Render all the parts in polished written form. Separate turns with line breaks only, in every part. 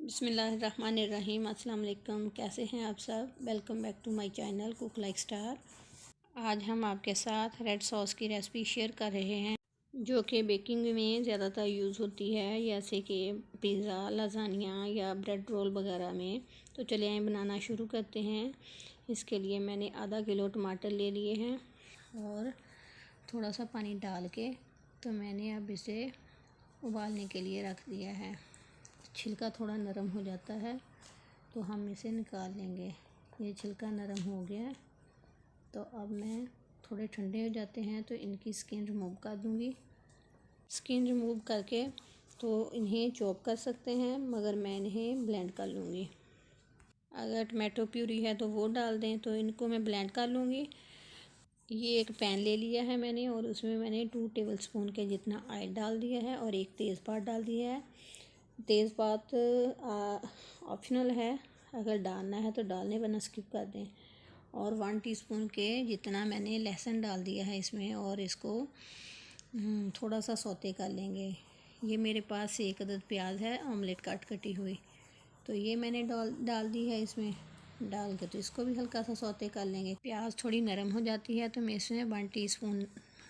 बिस्मिल्लाहिर्रहमानिर्रहीम। अस्सलाम वालेकुम। कैसे हैं आप सब? Welcome back to my channel cook like star. आज हम आपके साथ रेड सॉस की रेसिपी शेयर कर रहे हैं जो कि बेकिंग में ज़्यादातर यूज़ होती है, जैसे कि पिज़्ज़ा, लज़ानिया या ब्रेड रोल वगैरह में। तो चलिए आइए बनाना शुरू करते हैं। इसके लिए मैंने आधा किलो टमाटर ले लिए हैं और थोड़ा सा पानी डाल के तो मैंने अब इसे उबालने के लिए रख दिया है। छिलका थोड़ा नरम हो जाता है तो हम इसे निकाल लेंगे। ये छिलका नरम हो गया है तो अब मैं थोड़े ठंडे हो जाते हैं तो इनकी स्किन रिमूव कर दूंगी। स्किन रिमूव करके तो इन्हें चॉप कर सकते हैं, मगर मैं इन्हें ब्लेंड कर लूँगी। अगर टमाटो प्यूरी है तो वो डाल दें, तो इनको मैं ब्लेंड कर लूँगी। ये एक पैन ले लिया है मैंने और उसमें मैंने 2 टेबलस्पून के जितना ऑयल डाल दिया है और एक तेज़पात डाल दिया है। तेज़पात ऑप्शनल है, अगर डालना है तो डालने, वरना स्किप कर दें। और 1 टीस्पून के जितना मैंने लहसुन डाल दिया है इसमें और इसको थोड़ा सा सौते कर लेंगे। ये मेरे पास 1 अदद प्याज है ऑमलेट कटी हुई, तो ये मैंने डाल दी है। इसमें डाल के तो इसको भी हल्का सा सौते कर लेंगे। प्याज थोड़ी नरम हो जाती है तो मैं इसमें 1 टीस्पून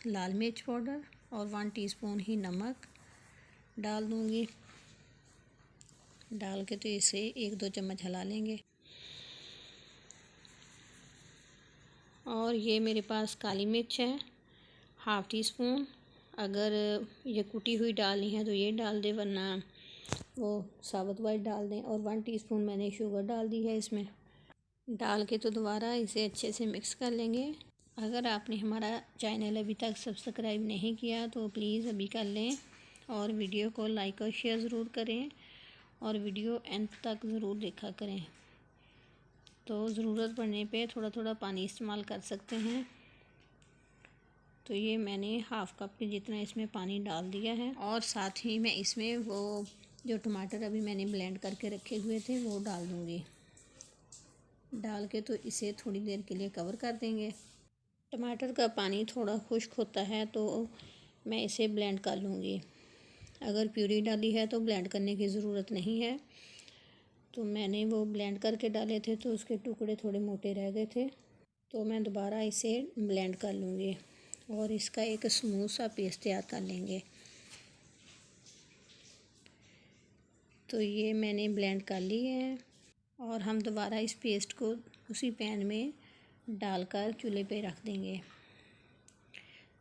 लाल मिर्च पाउडर और 1 टीस्पून ही नमक डाल दूँगी। डाल के तो इसे 1-2 चम्मच हिला लेंगे। और ये मेरे पास काली मिर्च है 1/2 टीस्पून। अगर ये कुटी हुई डालनी है तो ये डाल दें, वरना वो साबुत वाइट डाल दें। और 1 टीस्पून मैंने शुगर डाल दी है इसमें। डाल के तो दोबारा इसे अच्छे से मिक्स कर लेंगे। अगर आपने हमारा चैनल अभी तक सब्सक्राइब नहीं किया तो प्लीज़ अभी कर लें और वीडियो को लाइक और शेयर ज़रूर करें और वीडियो एंड तक ज़रूर देखा करें। तो ज़रूरत पड़ने पे थोड़ा थोड़ा पानी इस्तेमाल कर सकते हैं। तो ये मैंने 1/2 कप के जितना इसमें पानी डाल दिया है और साथ ही मैं इसमें वो जो टमाटर अभी मैंने ब्लेंड करके रखे हुए थे वो डाल दूँगी। डाल के तो इसे थोड़ी देर के लिए कवर कर देंगे। टमाटर का पानी थोड़ा खुश्क होता है तो मैं इसे ब्लेंड कर लूँगी। अगर प्यूरी डाली है तो ब्लेंड करने की ज़रूरत नहीं है। तो मैंने वो ब्लेंड करके डाले थे तो उसके टुकड़े थोड़े मोटे रह गए थे, तो मैं दोबारा इसे ब्लेंड कर लूँगी और इसका एक स्मूथ सा पेस्ट तैयार कर लेंगे। तो ये मैंने ब्लेंड कर ली है और हम दोबारा इस पेस्ट को उसी पैन में डालकर चूल्हे पे रख देंगे।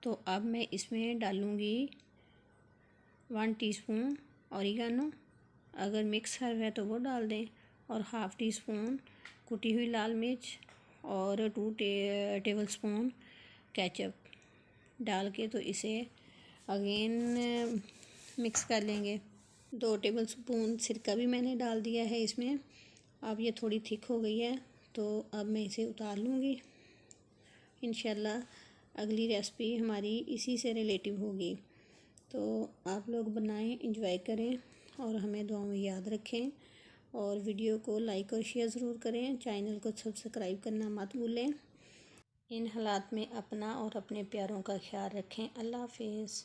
तो अब मैं इसमें डालूँगी 1 टीस्पून ऑरिगेनो, अगर मिक्स हर्ब है तो वो डाल दें, और 1/2 टीस्पून कुटी हुई लाल मिर्च और 2 टेबलस्पून केचप डाल के तो इसे अगेन मिक्स कर लेंगे। 2 टेबलस्पून सिरका भी मैंने डाल दिया है इसमें। अब ये थोड़ी थिक हो गई है तो अब मैं इसे उतार लूँगी। इंशाल्लाह अगली रेसिपी हमारी इसी से रिलेटिव होगी। तो आप लोग बनाएं, एंजॉय करें और हमें दुआ में याद रखें और वीडियो को लाइक और शेयर ज़रूर करें। चैनल को सब्सक्राइब करना मत भूलें। इन हालात में अपना और अपने प्यारों का ख्याल रखें। अल्लाह हाफिज़।